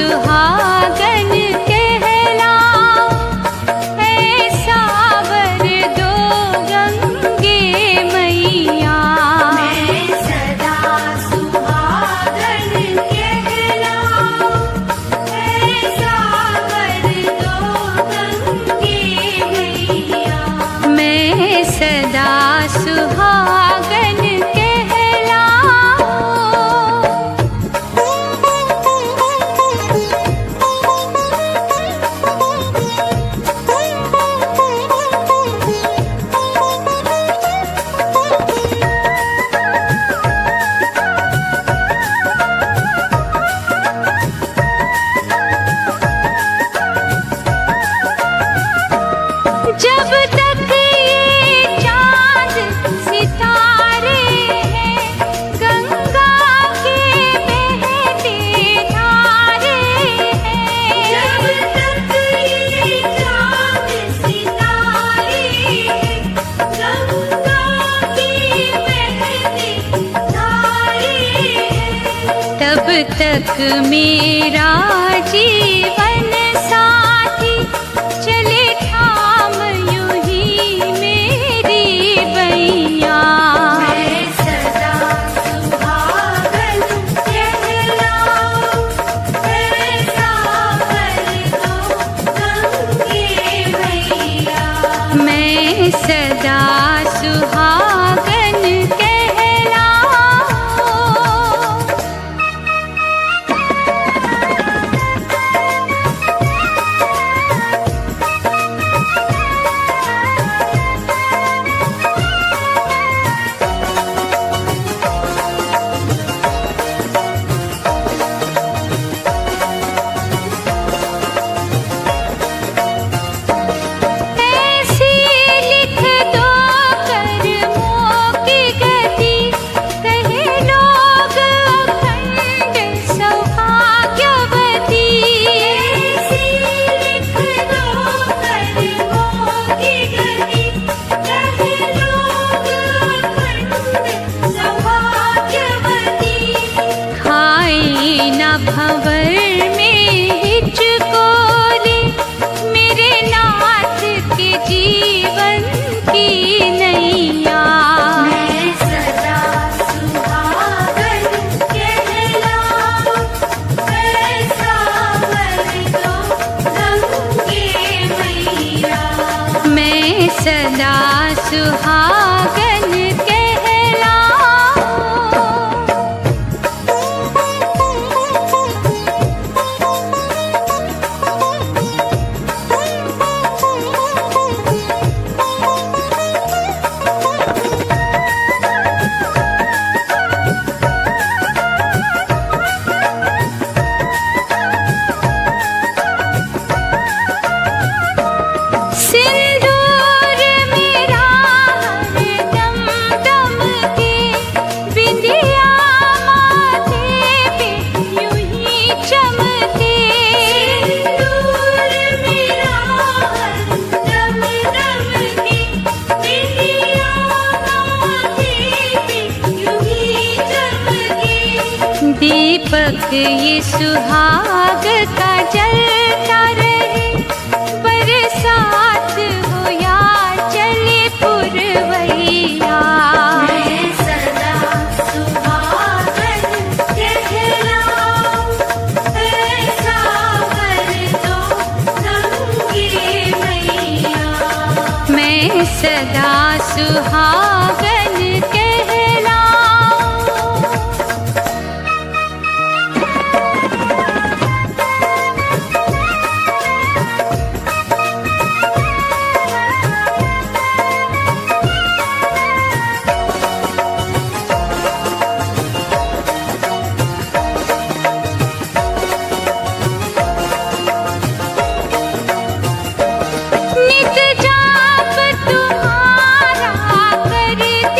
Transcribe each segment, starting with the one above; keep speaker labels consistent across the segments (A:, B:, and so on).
A: सुहागन कहलाओ, ऐसा वर दो गंगे मैया।
B: मैं सदा सुहागन कहलाऊं, ऐसा वर दो गंगे मैया।
A: मैं सदा सुहागन कहलाओ। जब तक ये चांद सितारे हैं, गंगा के बहते धारे हैं।
B: जब तक ये चाँद सितारे हैं, गंगा के बहते धारे हैं।
A: तब तक मेरा जीवन साथी चले थाम यूं ही मेरी बैया।
B: मैं सदा सुहागन कहलाऊं, ऐसा वर दो गंगे मैया।
A: मैं सदा सुहागन कहलाओ। ऐसी लिख दो कर्मों की गति, कहे लोग अखंड सौभाग्यवती।
B: ऐसी लिख दो कर्मों की गति, कहे लोग अखंड सौभाग्यवती।
A: खाए न भंवर में हिचकोले, मेरे नाथ के जीवन की नैया।
B: मैं सदा सुहागन कहलाऊं, ऐसा वर दो गंगे मैया।
A: मैं सदा सुहागन कहलाओ। सिंदूर मेरा हरदम दमके, बिंदिया माथे पे यूं ही चमके।
B: सिंदूर मेरा हरदम दमके, बिंदिया माथे पे यूं ही चमके।
A: दीपक ये सुहाग का जलता रहे, बरसात हो या चले पुरवैया।
B: मैं सदा सुहागन कहलाऊं, ऐसा वर दो गंगे मैया।
A: मैं सदा सुहागन कहलाओ। नित जाप तुम्हारा करती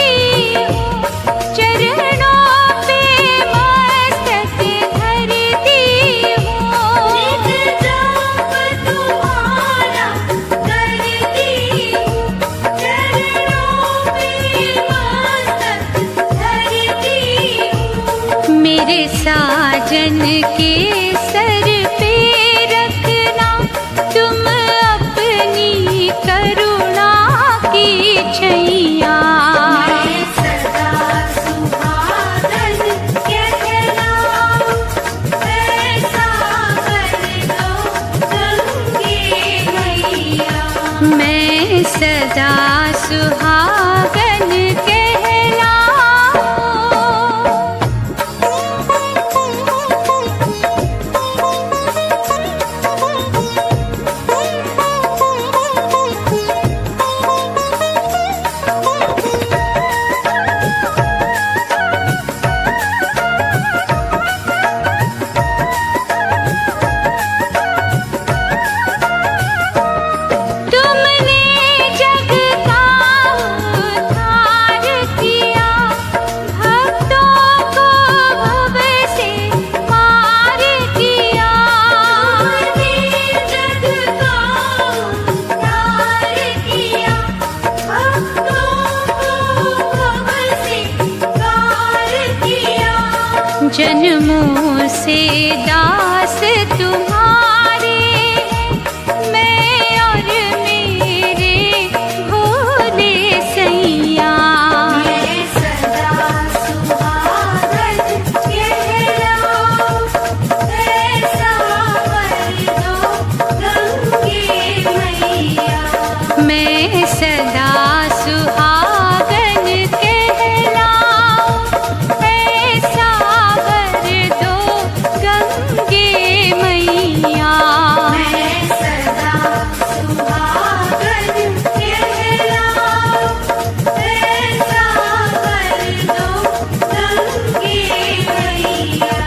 A: मैं सदा सुहागन कहलाऊं। जन्मों से दास तुम्हारे मैं और मेरे भोले सैया।
B: मैं सदा सुहागन कहलाऊं। ऐसा वर दो गंगे मैया।
A: मैं सदा सुहागन कहलाऊं। ऐसा वर दो गंगे मैया।
B: मैं सदा सुहागन कहलाऊं। ऐसा वर दो गंगे मैया।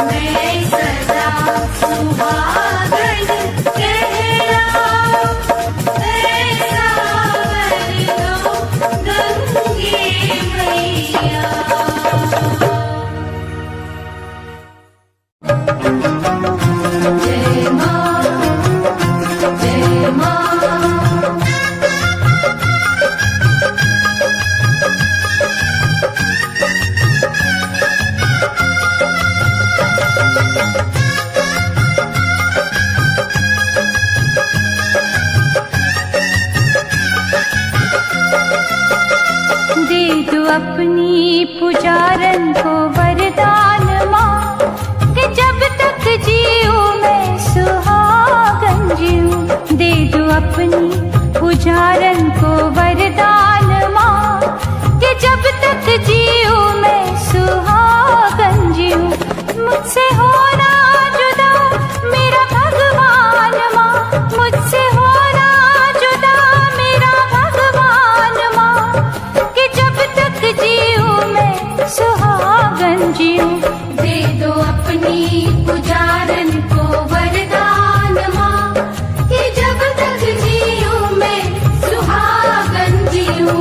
B: मैं सदा सुहागन कहलाऊं। ऐसा वर दो गंगे मैया। जय मां, जय मां।
A: दे दो अपनी पुजारन को वरदान माँ कि जब तक जीऊं मैं सुहागन जीऊं। दे दो अपनी पुजारन को वरदान माँ कि जब तक जीऊं मैं सुहागन जीऊं। मुझसे होना जुदा मेरा भगवान माँ, मुझसे होना जुदा मेरा भगवान माँ कि जब तक जीऊं मैं सुहागन जीऊं।
B: दे दो अपनी पुजारन को वरदान माँ कि जब तक जीऊं मैं सुहागन जीऊं।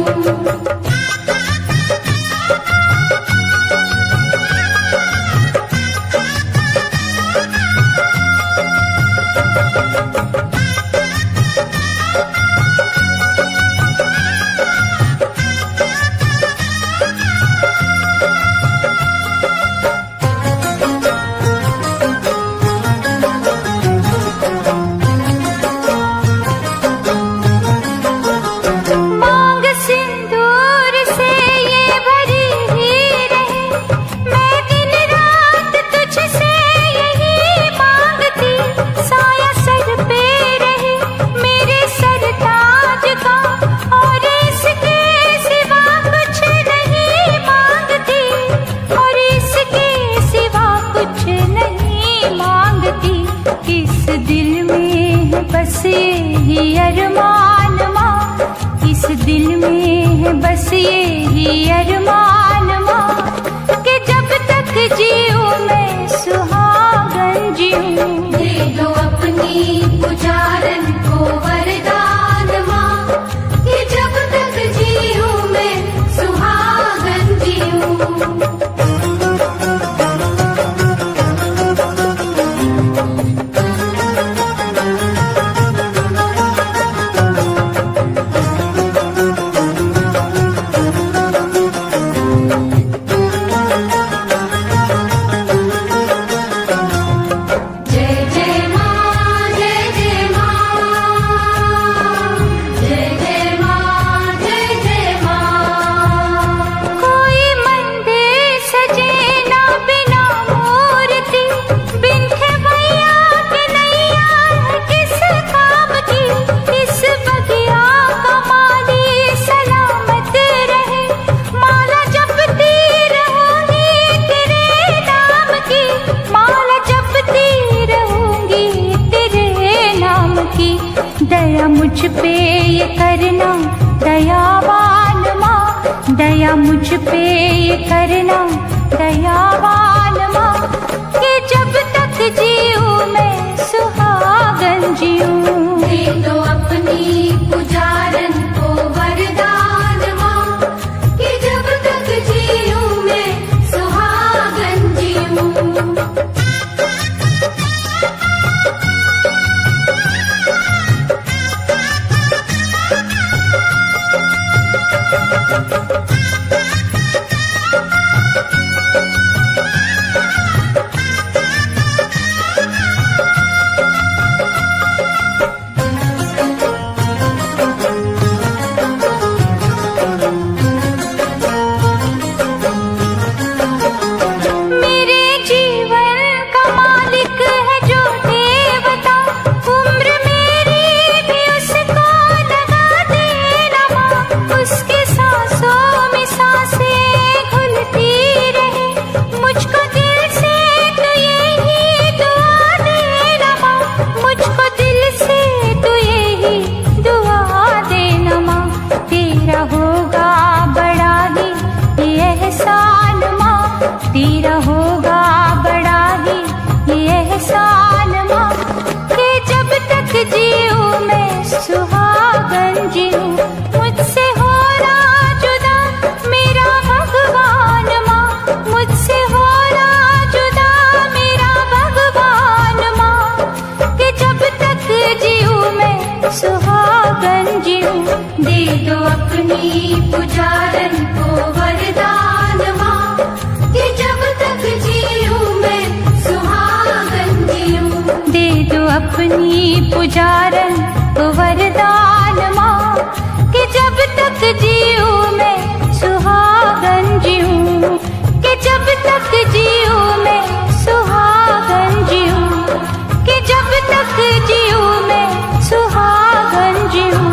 A: मांग सिंदूर से ये भरी ही रहे, मैं दिन रात तुझसे यही मांगती। साया सर पे रहे मेरे सरताज का, और इसके सिवा कुछ नहीं मांगती, और इसके सिवा कुछ नहीं मांगती। इस दिल में है बस यही अरमान माँ, इस दिल में है बस यही अरमान माँ कि जब तक जीऊं मैं सुहागन जीऊं।
B: दे दो अपनी पुजारन को वरदान माँ कि जब तक जीऊं मैं सुहागन जीऊं। जय जय मां, जय
A: मुझ पे ये करना दयावान माँ, दया मुझ पे ये करना दयावान माँ, कि जब तक जीऊँ मैं सुहागन जीऊँ।
B: दे दो अपनी पुजारन को वरदान माँ, कि जब तक जीऊँ मैं सुहागन जीऊँ।
A: मेरे जीवन का मालिक है जो देवता, उम्र मेरी भी उसको लगा देना माँ, उसकी सांसों में सांसें घुलती रहे, मुझको दिल से तो यही दुआ देना माँ, मुझको दिल से तो यही दुआ देना माँ। तेरा होगा बड़ा ही ये एहसान माँ, तेरा होगा बड़ा ही ये एहसान माँ, कि जब तक जीऊँ मैं सुहागन जीऊँ। मुझसे हो ना जुदा मेरा भगवान माँ, मुझसे हो ना जुदा मेरा भगवान माँ, कि जब तक जीऊँ मैं सुहागन जीऊँ।
B: दे दो अपनी पुजारन को वरदान माँ, कि जब तक जीऊँ मैं सुहागन जीऊँ।
A: दे दो अपनी पुजारन को वरदान माँ, कि जब तक जीऊँ मैं सुहागन जीऊँ, कि जब तक जीऊँ मैं सुहागन जीऊँ, कि जब तक जीऊँ मैं सुहागन जीऊँ।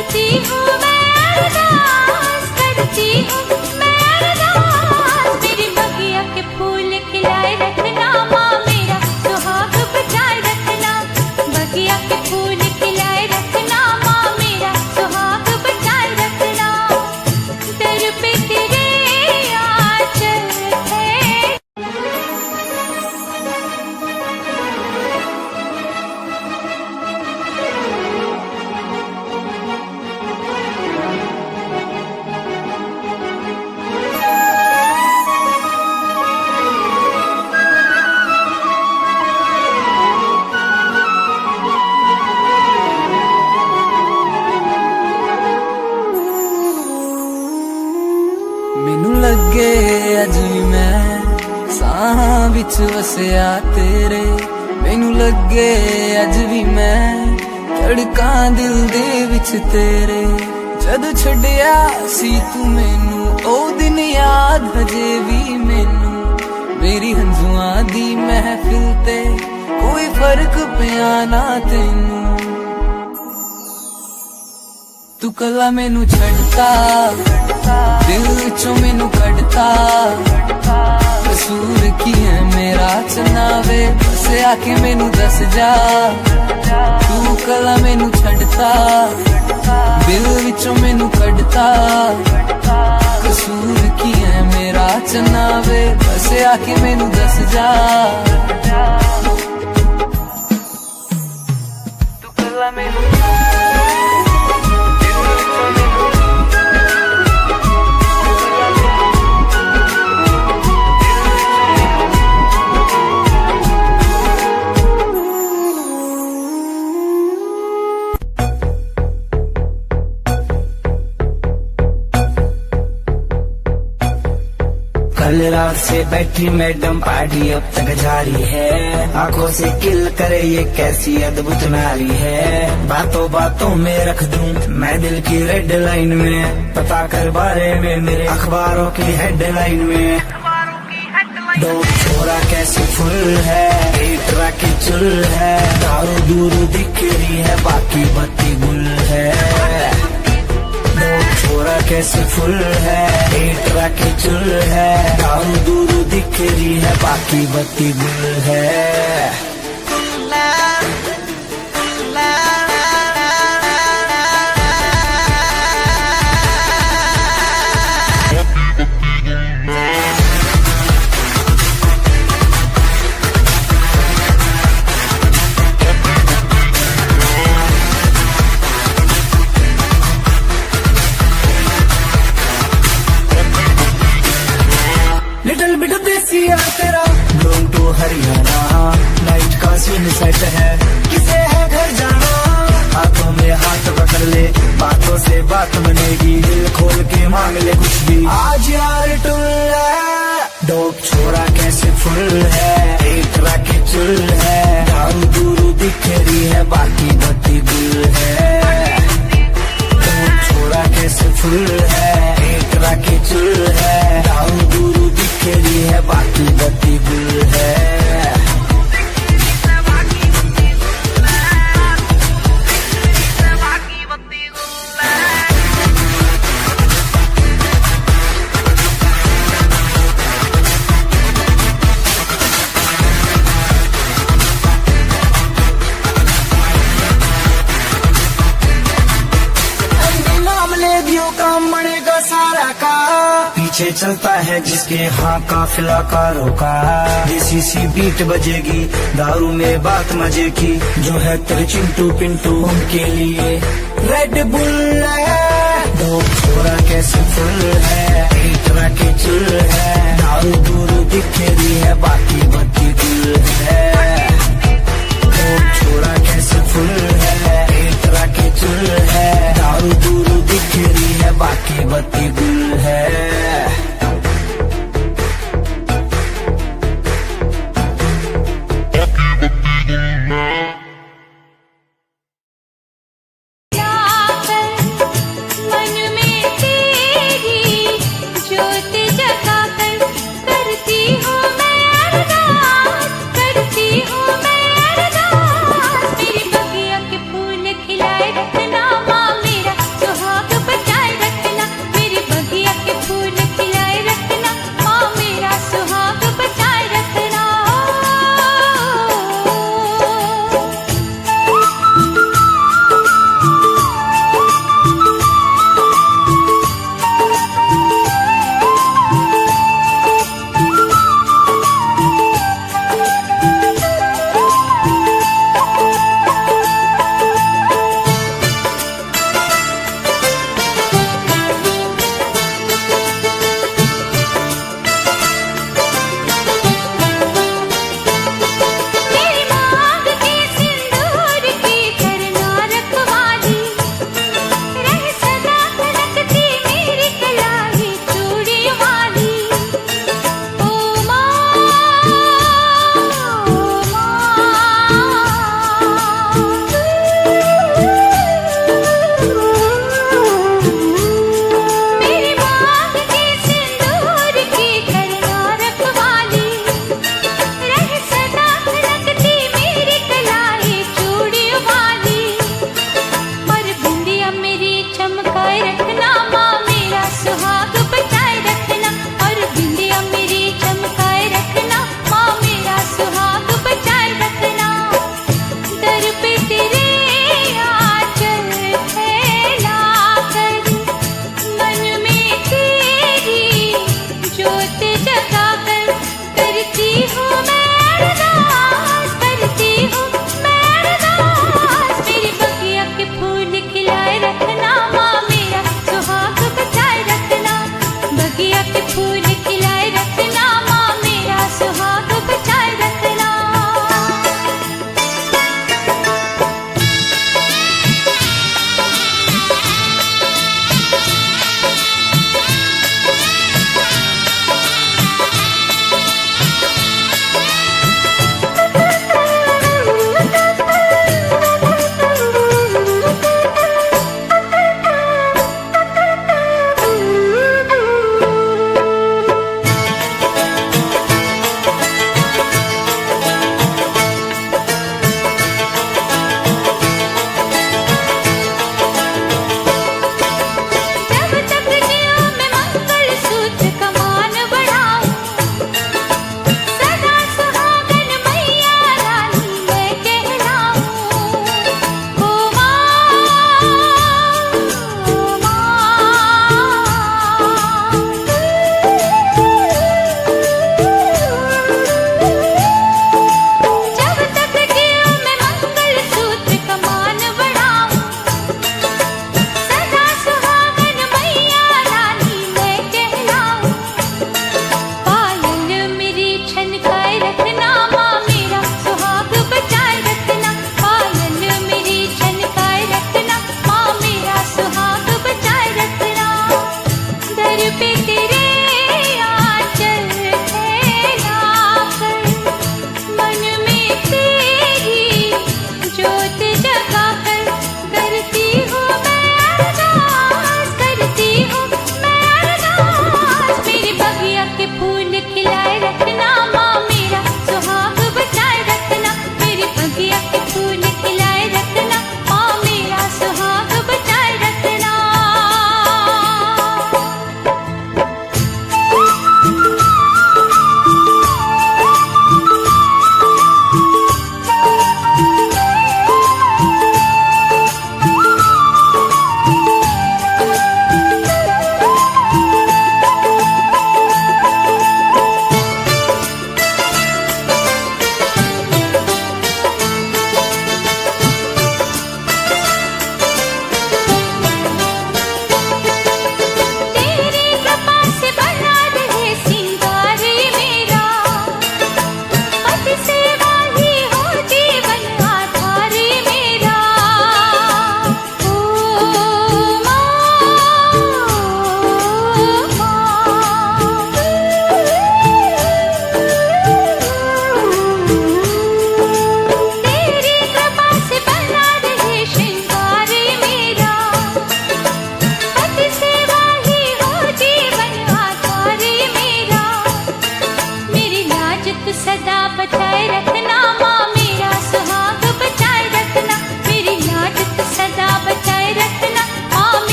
A: करती हूँ मैं अरदास, करती हूँ मैं अरदास। मेरी बगिया के फूल खिलाए रखना माँ, मेरा सुहाग बचाए रखना। बगिया के फूल खिलाए रखना माँ, मेरा सुहाग बचाए रखना। दर पे तेरे आंचल है।
C: मैनू लगे अज भी मैं साहां विच वसिया तेरे। मैनू लगे अज भी मैं धड़कां दिल दे विच तेरे। जद छड्डिया सी तू मैनू ओ दिन याद हजे भी मैनू। मेरी हंझुआं दी महफिल ते कोई फर्क पिया ना तैनू। तू कला मैनू छड़ता, दिल चो मैनू कढ़ता। कसूर की है मेरा चनावे, बस आके मैनू दस जा। तू कला मैनू छड़ता, दिल विचों मैनू कढ़ता। कसूर की है मेरा चनावे, बस आके मैनू दस जा। तू कला मैनू
D: कल रात से बैठी मैडम पार्टी अब तक जारी है। आंखों से किल करे ये कैसी अद्भुत नारी है। बातों बातों में रख दूं मैं दिल की रेड लाइन में। पता कर बारे में मेरे अखबारों की हेडलाइन में। दो छोरा कैसी फुल है, एक की चुल है। दारू दूर दिख रही है, बाकी बत्ती गुल है। छोरा कैसे फुल है, एक की चुल है। दारू दूर दिख रही है, बाकी बत्ती गुल है। लिटिल बिट देसी है तेरा ब्लोन टू हरियाणा। नाइट का सीन सेट है, किसे है घर जाना। हाथों में हाथ पकड़ ले, बातों से बात बनेगी। दिल खोल के मांग ले कुछ भी, आज यार टुल है। डोप छोरा कैसे फुल है, एक राखी चुल है। दारू दूरू दिख रही है, बाकी बत्ती गुल है। डोप छोरा कैसे फुल है, एक राखी चुल है। दारू दूरू दिख रही है, बाकी बत्ती गुल है। काम बनेगा सारा का, पीछे चलता है जिसके हाँ काफिला कारों का। देसी सी बीट बजेगी, दारू में बात मजे की। जो है तेरे चिंटू पिंटू उनके लिए रेड बुल है। दो छोरा कैसे फुल है, एक तरह के चुल है। दारू दूर दिख रही है, बाकी बत्ती गुल है। दो छोरा कैसे फुल है, एक तरह के चुल है। दारू दूर दिख रही है, बाकी बत्ती गुल है।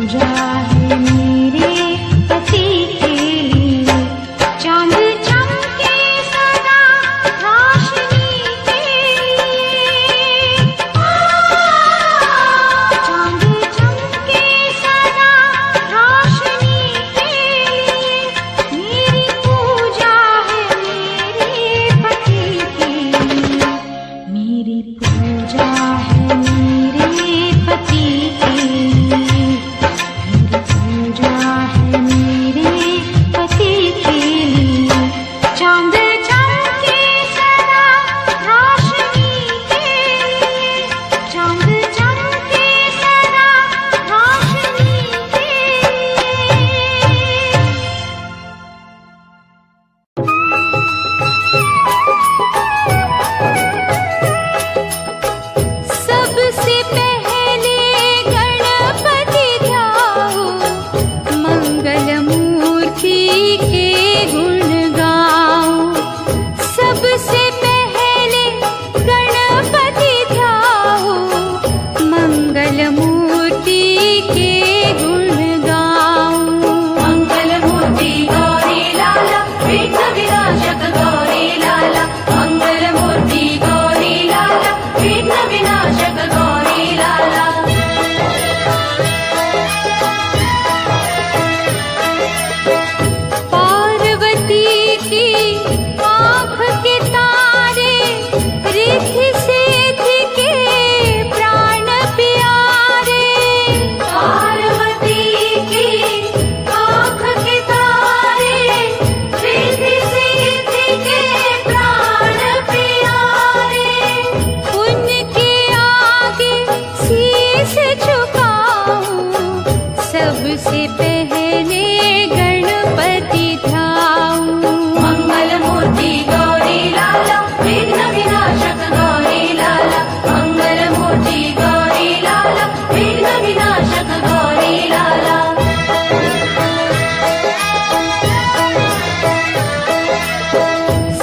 A: पूजा है मेरे पति के लिए। चांद चमके सदा रोशनी के लिए। चांद चमके सदा रोशनी के लिए। मेरी पूजा है मेरे पति के लिए। मेरी पूजा है मेरे पति के लिए। मेरी पूजा है मेरे पति के लिए। चांद चमके सदा रोशनी के लिए। चांद चमके सदा रोशनी के लिए। सबसे पहले गणपति ध्याओ, मंगल मूर्ति के गुण गाओ। सबसे पहले गणपति ध्याओ, मंगल मूर्ति के गुण गाओ।
B: मंगल मूर्ति गौरी लाला, विघ्न विनाशक गौरी लाला। मंगल मूर्ति गौरी लाला, विघ्न विनाशक गौरी लाला।
A: पार्वती की आँख के तारे, रिद्धि सिद्धि के प्राण प्यारे।
B: पार्वती की आँख के तारे, रिद्धि सिद्धि के प्राण प्यारे।
A: उनके आगे शीश झुकाऊं, सबसे पहले गणपति ध्याऊं।
B: मंगल मूर्ति गौरी लाला, विघ्न विनाशक गौरी लाला। मंगल मूर्ति गौरी लाला, विघ्न विनाशक गौरी लाला।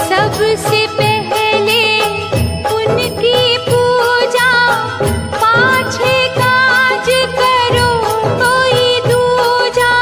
A: सबसे पहले उनकी पूजा, पाछे काज करो कोई दूजा।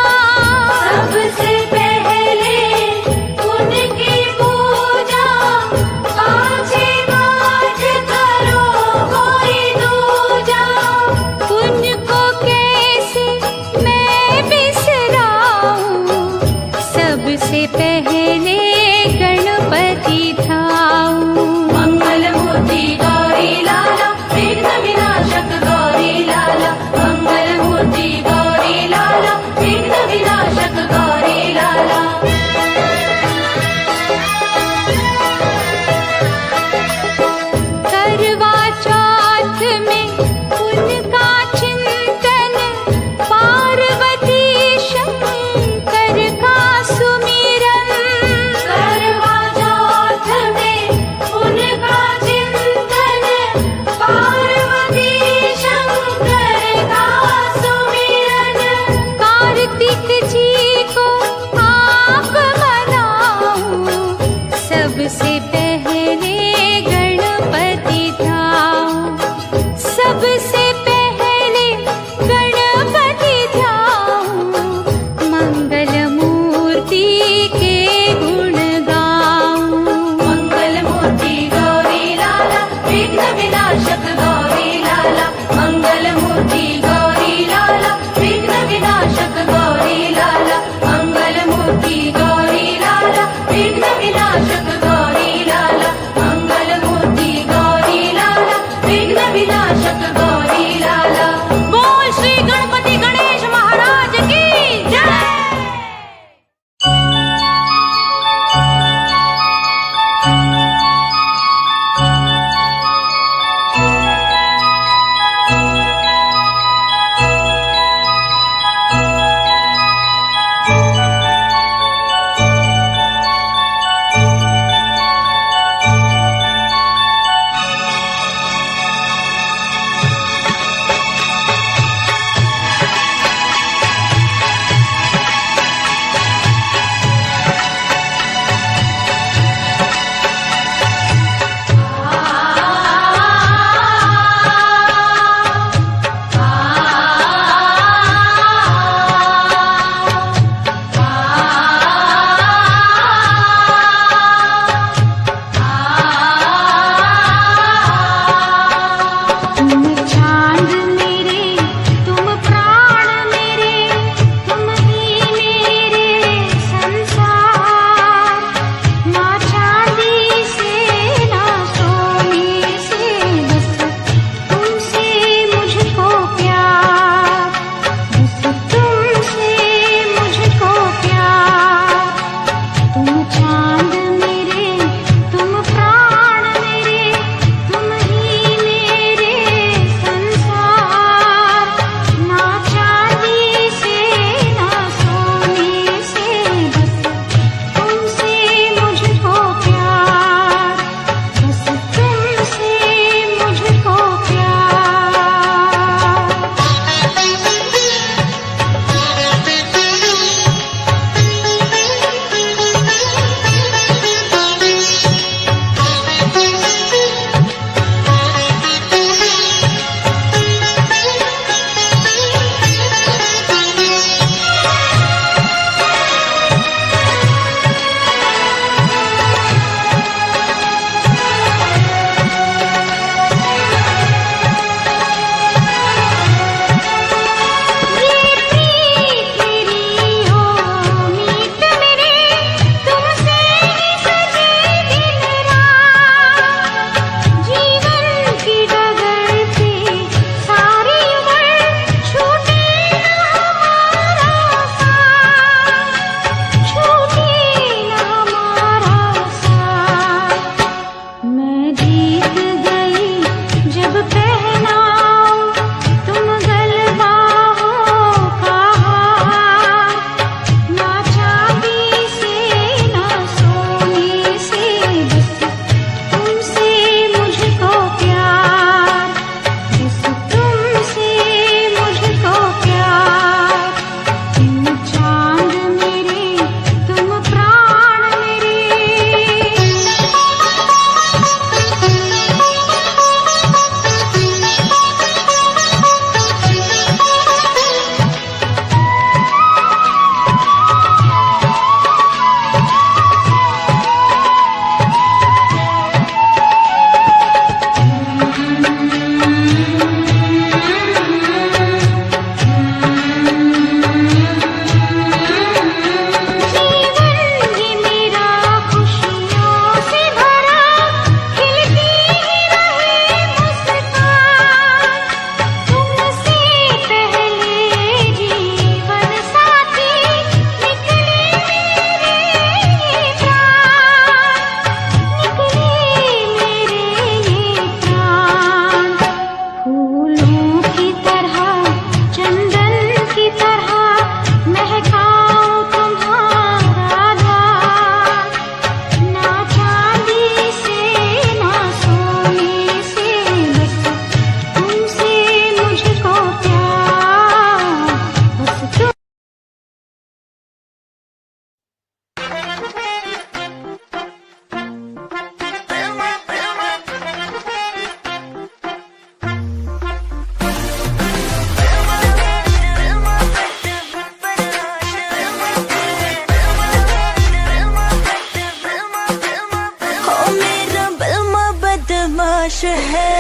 E: है,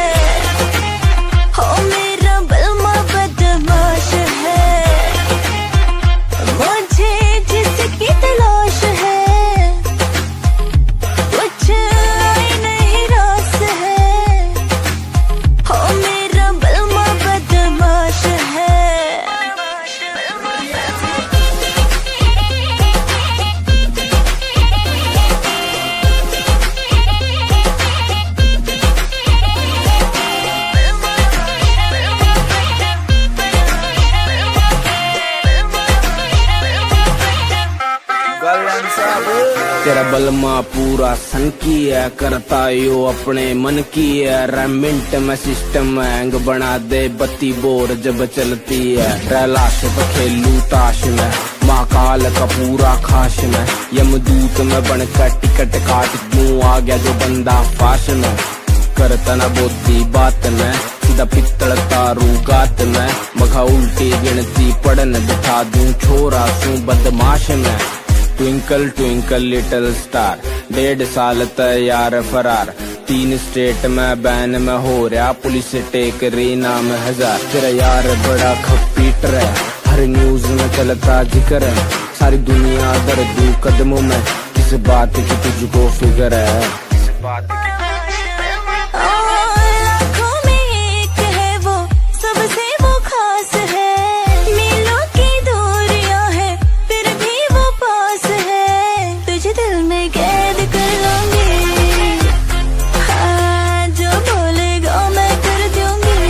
E: हो मेरा बलमा बदमाश है, मुझे जिसकी तलाश है कुछ आई नहीं रास है, हो मेरा बलमा बदमाश है।
F: तेरा बलमा पूरा सन की है, करता यो अपने मन की है, रेमिंट में सिस्टम हैंग बना दे बत्ती बोर जब चलती है, रैलाश पे खेलू ताश में, महाकाल का पूरा खाश में, यमदूत में बनकर टिकट काट दूं आ गया जो बंदा फाश में, करता ना बोती बात में, सीधा पित्तल तारू गात में, मघा उल्टी गिनती पढ़न बिठा दूं छोरा सू बदमाश में। ट्विंकल ट्विंकल लिटिल स्टार, 1.5 साल तैयार फरार, 3 स्टेट में बैन में हो रहा, पुलिस टेक रही नाम 1000, तेरा यार बड़ा खपीटर है, हर न्यूज में चलता जिक्र है, सारी दुनिया दर्दू कदमों में, किस बात की तुझको फिक्र है, किस बात की
E: लाखों में एक है वो, सबसे वो खास है, मीलों की दूरियां है फिर भी वो पास है, तुझे दिल में कैद कर लूंगी, हाँ जो बोलेगा मैं कर दूंगी,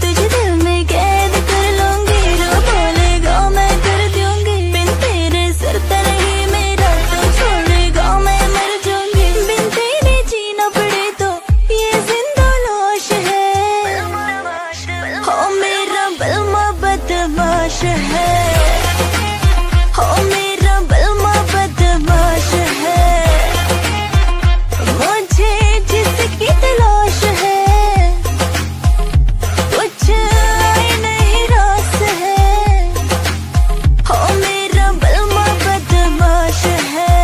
E: तुझे दिल में कैद कर लूंगी, जो बोलेगा मैं कर दूंगी, बिन तेरे सर तर ही मेरा तो छोड़ेगा मैं मर जाऊंगी, बिन तेरे जीना पड़े तो ये जिंदा लाश है, हो मेरा बलमा बदमाश है, हो मेरा बलमा बदमाश है, मुझे जिसकी तलाश है कुछ आई नहीं रास है, हो मेरा बलमा बदमाश है।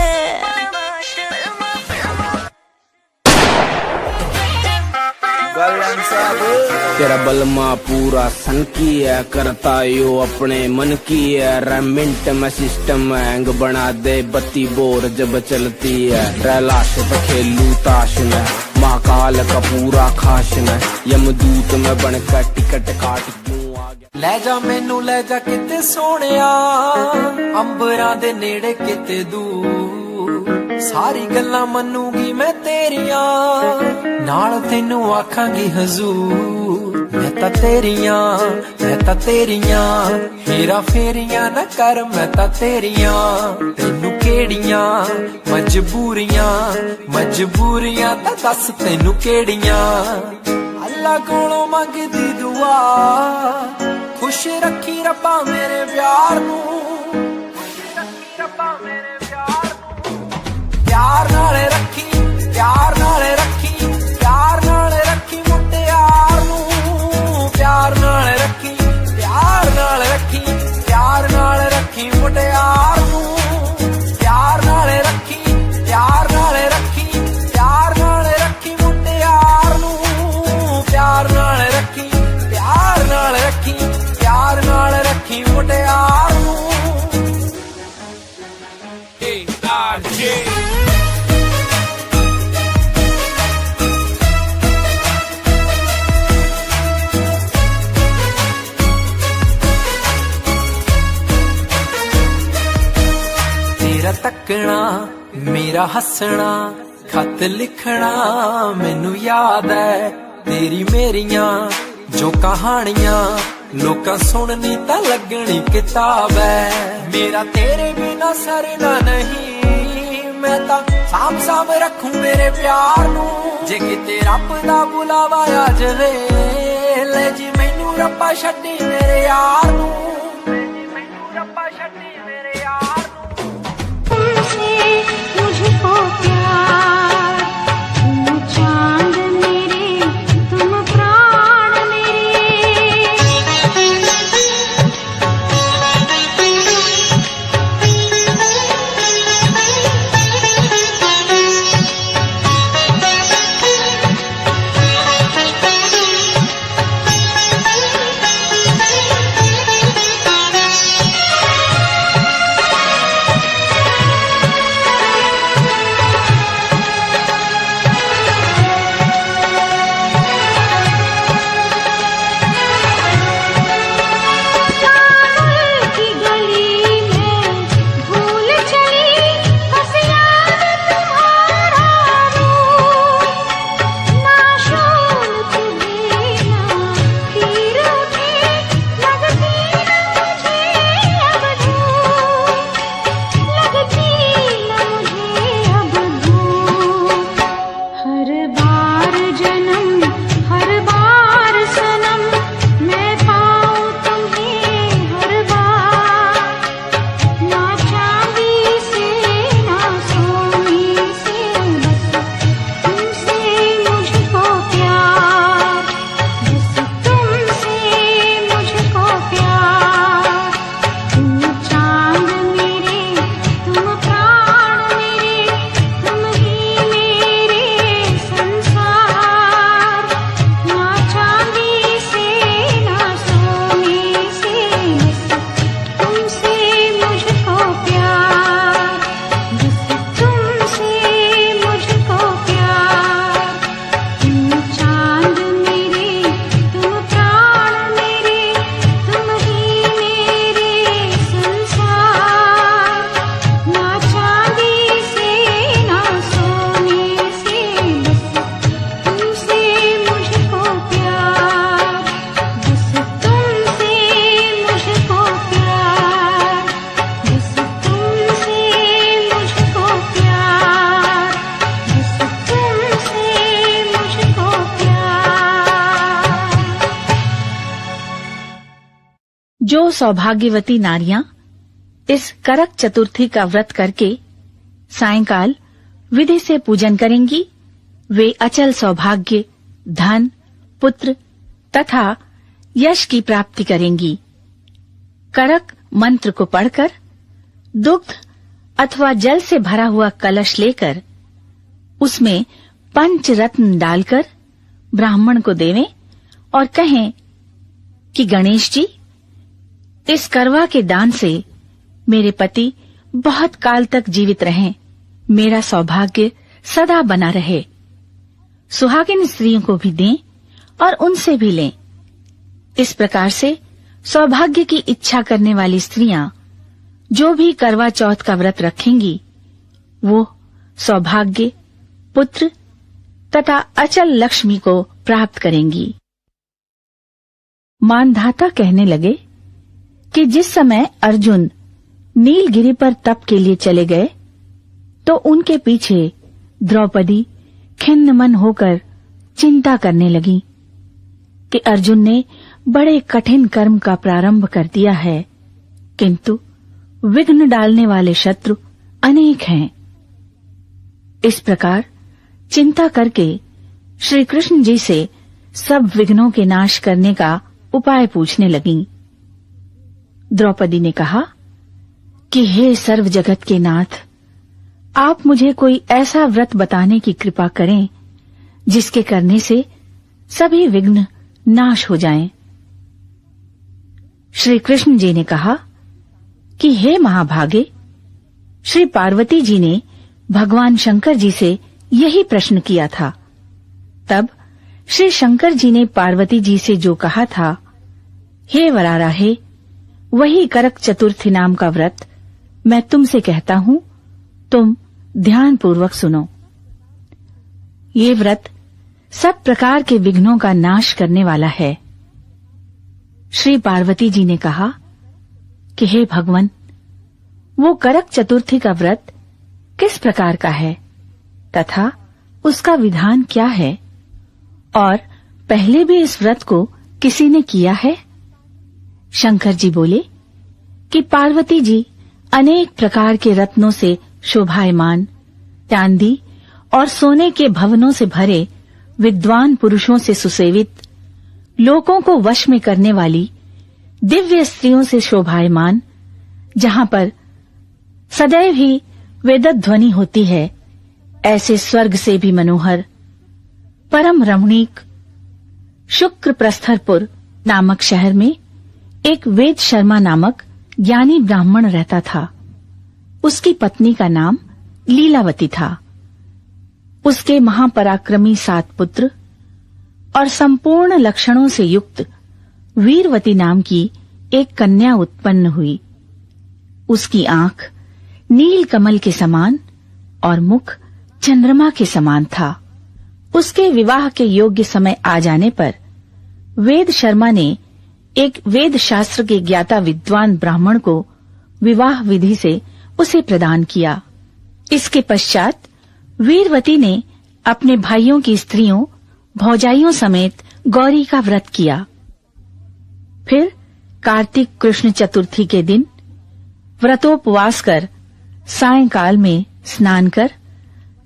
F: तेरा बलमा पूरा सन की है, करता यो अपने मन की है, रेमिंट में सिस्टम हैंग बना दे बत्ती बोर जब चलती है, रैलाश पे खेलू ताश में, महाकाल का पूरा खाश में, यमदूत में बनकर टिकट काट दूं आ गया।
C: ਲੈ ਜਾ ਮੈਨੂੰ ਲੈ ਜਾ ਕਿਤੇ ਸੋਹਣਿਆ, ਅੰਬਰਾਂ ਦੇ ਨੇੜੇ ਕਿਤੇ ਦੂਰ, ਸਾਰੀ ਗੱਲਾਂ ਮੰਨੂਗੀ ਮੈਂ ਤੇਰੀਆਂ, ਨਾਲ ਤੈਨੂੰ ਆਖਾਂਗੀ ਹਜ਼ੂਰ, ਮੈਂ ਤਾਂ ਤੇਰੀਆਂ, ਹੇਰਾ ਫੇਰੀਆਂ ਨਾ ਕਰ ਮੈਂ ਤਾਂ ਤੇਰੀਆਂ, ਤੈਨੂੰ ਕਿਹੜੀਆਂ ਮਜਬੂਰੀਆਂ ਤਾਂ ਦੱਸ ਤੈਨੂੰ ਕਿਹੜੀਆਂ, ਅੱਲਾ ਕੋਲੋਂ ਮੰਗਦੀ ਦੁਆ, खुश रखी रब्बा मेरे प्यार नू, प्यार नाले रखी, प्यार नाले रखी, प्यार नाले रखी मुटियार नू, प्यार नाले रखी, प्यार नाले रखी, प्यार नाले रखी मुटियार नू, प्यार नाले रखी, प्यार नाले रखी, प्यार नाले रखी मुटियार नू, प्यार नाले रखी, प्यार नाले रखी, प्यार नाल रखी मुटियार नू। तेरा तकना मेरा हसना, खत लिखना मैनू याद है, तेरी मेरियां जो कहानियां लोकां सुननी तां लगनी किताब है, मेरा तेरे बिना सरना नहीं, मैं तां साम रखूं मेरे प्यार नू, जे किते रब दा बुलावा आ जावे, ले जी मैनू रब्बा छड्डी मेरे यार नू,
A: तुमसे मुझको प्यार, तुम चांद मेरे, तुम प्राण मेरे,
G: जो सौभाग्यवती नारियां इस करक चतुर्थी का व्रत करके सायंकाल विधि से पूजन करेंगी, वे अचल सौभाग्य, धन, पुत्र तथा यश की प्राप्ति करेंगी। करक मंत्र को पढ़कर दुग्ध अथवा जल से भरा हुआ कलश लेकर उसमें पंचरत्न डालकर ब्राह्मण को देवें और कहें कि गणेश जी, इस करवा के दान से मेरे पति बहुत काल तक जीवित रहें, मेरा सौभाग्य सदा बना रहे। सुहागिन स्त्रियों को भी दें और उनसे भी लें। इस प्रकार से सौभाग्य की इच्छा करने वाली स्त्रियां जो भी करवा चौथ का व्रत रखेंगी, वो सौभाग्य, पुत्र तथा अचल लक्ष्मी को प्राप्त करेंगी। मानधाता कहने लगे कि जिस समय अर्जुन नीलगिरी पर तप के लिए चले गए तो उनके पीछे द्रौपदी खिन्न मन होकर चिंता करने लगी कि अर्जुन ने बड़े कठिन कर्म का प्रारंभ कर दिया है, किंतु विघ्न डालने वाले शत्रु अनेक हैं। इस प्रकार चिंता करके श्री कृष्ण जी से सब विघ्नों के नाश करने का उपाय पूछने लगीं। द्रौपदी ने कहा कि हे सर्व जगत के नाथ, आप मुझे कोई ऐसा व्रत बताने की कृपा करें जिसके करने से सभी विघ्न नाश हो जाएं। श्री कृष्ण जी ने कहा कि हे महाभागे, श्री पार्वती जी ने भगवान शंकर जी से यही प्रश्न किया था। तब श्री शंकर जी ने पार्वती जी से जो कहा था, हे वराराहे, वही करक चतुर्थी नाम का व्रत मैं तुमसे कहता हूं, तुम ध्यान पूर्वक सुनो। ये व्रत सब प्रकार के विघ्नों का नाश करने वाला है। श्री पार्वती जी ने कहा कि हे भगवान, वो करक चतुर्थी का व्रत किस प्रकार का है तथा उसका विधान क्या है, और पहले भी इस व्रत को किसी ने किया है? शंकर जी बोले कि पार्वती जी अनेक प्रकार के रत्नों से शोभायमान, चांदी और सोने के भवनों से भरे विद्वान पुरुषों से सुसेवित, लोगों को वश में करने वाली दिव्य स्त्रियों से शोभायमान, जहां पर सदैव ही वेदध्वनि होती है, ऐसे स्वर्ग से भी मनोहर परम रमणीक शुक्र प्रस्थरपुर नामक शहर में एक वेद शर्मा नामक ज्ञानी ब्राह्मण रहता था। उसकी पत्नी का नाम लीलावती था। उसके महापराक्रमी 7 पुत्र और संपूर्ण लक्षणों से युक्त वीरवती नाम की एक कन्या उत्पन्न हुई। उसकी आंख नील कमल के समान और मुख चंद्रमा के समान था। उसके विवाह के योग्य समय आ जाने पर वेद शर्मा ने एक वेद शास्त्र के ज्ञाता विद्वान ब्राह्मण को विवाह विधि से उसे प्रदान किया। इसके पश्चात वीरवती ने अपने भाइयों की स्त्रियों, भौजाइयों समेत गौरी का व्रत किया। फिर कार्तिक कृष्ण चतुर्थी के दिन व्रतोपवास कर सायंकाल में स्नान कर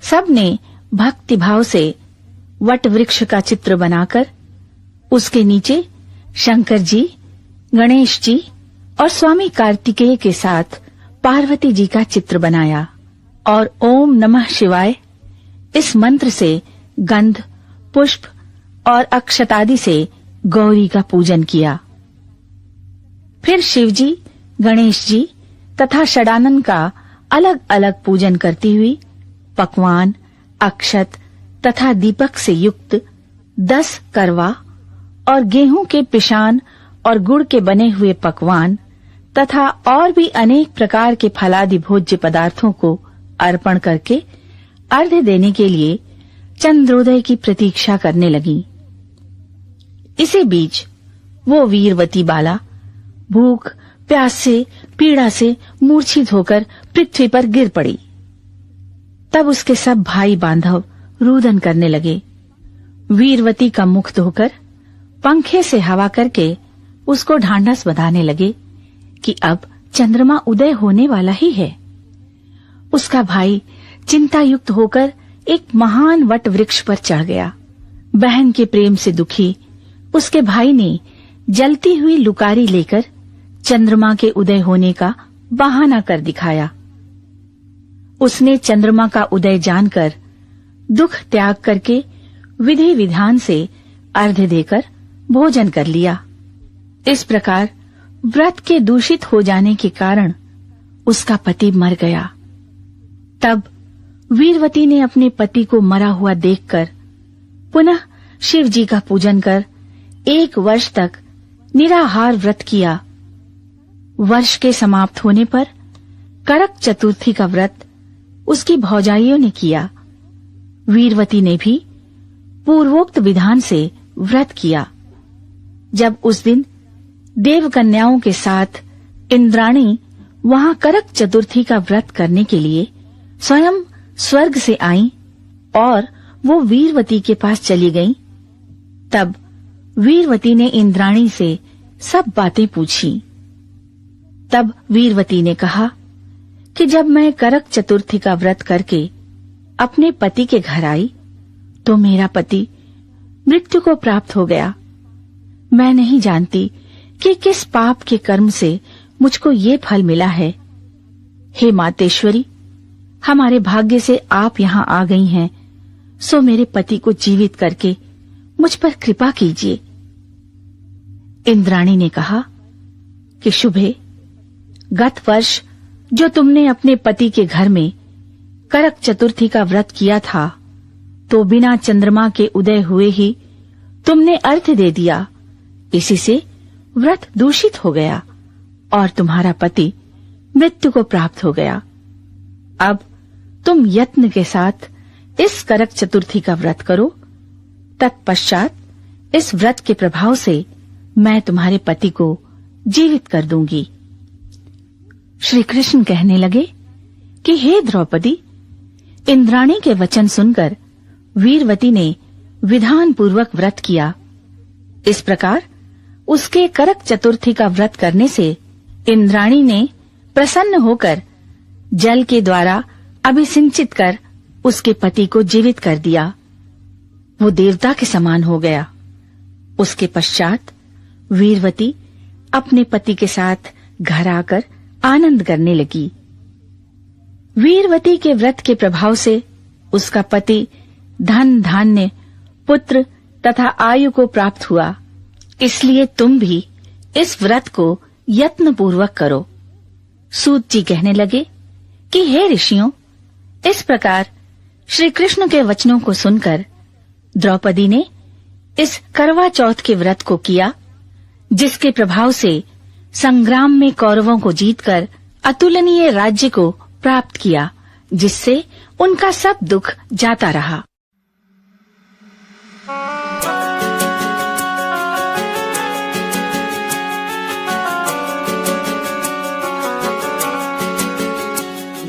G: सबने भक्तिभाव से वट वृक्ष का चित्र बनाकर उसके नीचे शंकर जी, गणेश जी और स्वामी कार्तिकेय के साथ पार्वती जी का चित्र बनाया और ओम नमः शिवाय इस मंत्र से गंध, पुष्प और अक्षतादि से गौरी का पूजन किया। फिर शिवजी, गणेश जी तथा षडानन का अलग अलग पूजन करती हुई पकवान, अक्षत तथा दीपक से युक्त 10 करवा और गेहूं के पिशान और गुड़ के बने हुए पकवान तथा और भी अनेक प्रकार के फलादि भोज्य पदार्थों को अर्पण करके अर्घ्य देने के लिए चंद्रोदय की प्रतीक्षा करने लगी। इसी बीच वो वीरवती बाला भूख, प्यास से, पीड़ा से मूर्छित होकर पृथ्वी पर गिर पड़ी। तब उसके सब भाई बांधव रुदन करने लगे। वीरवती का मुख धोकर पंखे से हवा करके उसको ढांढस बंधाने लगे कि अब चंद्रमा उदय होने वाला ही है। उसका भाई चिंतायुक्त होकर एक महान वट वृक्ष पर चढ़ गया। बहन के प्रेम से दुखी उसके भाई ने जलती हुई लुकारी लेकर चंद्रमा के उदय होने का बहाना कर दिखाया। उसने चंद्रमा का उदय जानकर दुख त्याग करके विधि विधान से अर्घ्य देकर भोजन कर लिया। इस प्रकार व्रत के दूषित हो जाने के कारण उसका पति मर गया। तब वीरवती ने अपने पति को मरा हुआ देखकर पुनः शिव जी का पूजन कर 1 वर्ष तक निराहार व्रत किया। वर्ष के समाप्त होने पर करक चतुर्थी का व्रत उसकी भौजाइयों ने किया। वीरवती ने भी पूर्वोक्त विधान से व्रत किया। जब उस दिन देवकन्याओं के साथ इंद्राणी वहां करक चतुर्थी का व्रत करने के लिए स्वयं स्वर्ग से आईं और वो वीरवती के पास चली गईं, तब वीरवती ने इंद्राणी से सब बातें पूछी। तब वीरवती ने कहा कि जब मैं करक चतुर्थी का व्रत करके अपने पति के घर आई तो मेरा पति मृत्यु को प्राप्त हो गया। मैं नहीं जानती कि किस पाप के कर्म से मुझको ये फल मिला है। हे मातेश्वरी, हमारे भाग्य से आप यहाँ आ गई हैं, सो मेरे पति को जीवित करके मुझ पर कृपा कीजिए। इंद्राणी ने कहा कि शुभे, गत वर्ष जो तुमने अपने पति के घर में करक चतुर्थी का व्रत किया था, तो बिना चंद्रमा के उदय हुए ही तुमने अर्घ्य दे दिया। इसी से व्रत दूषित हो गया और तुम्हारा पति मृत्यु को प्राप्त हो गया। अब तुम यत्न के साथ इस करक चतुर्थी का व्रत करो। तत्पश्चात इस व्रत के प्रभाव से मैं तुम्हारे पति को जीवित कर दूंगी। श्री कृष्ण कहने लगे कि हे द्रौपदी, इंद्राणी के वचन सुनकर वीरवती ने विधान पूर्वक व्रत किया। इस प्रकार उसके करक चतुर्थी का व्रत करने से इंद्राणी ने प्रसन्न होकर जल के द्वारा अभिसिंचित कर उसके पति को जीवित कर दिया। वो देवता के समान हो गया। उसके पश्चात वीरवती अपने पति के साथ घर आकर आनंद करने लगी। वीरवती के व्रत के प्रभाव से उसका पति धन धान्य पुत्र तथा आयु को प्राप्त हुआ। इसलिए तुम भी इस व्रत को यत्न पूर्वक करो। सूत जी कहने लगे कि हे ऋषियों, इस प्रकार श्री कृष्ण के वचनों को सुनकर द्रौपदी ने इस करवा चौथ के व्रत को किया, जिसके प्रभाव से संग्राम में कौरवों को जीतकर अतुलनीय राज्य को प्राप्त किया, जिससे उनका सब दुख जाता रहा।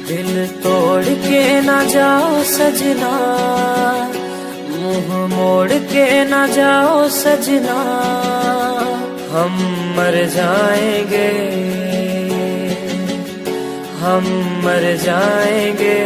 C: दिल तोड़ के ना जाओ सजना, मुंह मोड़ के ना जाओ सजना, हम मर जाएंगे, हम मर जाएंगे।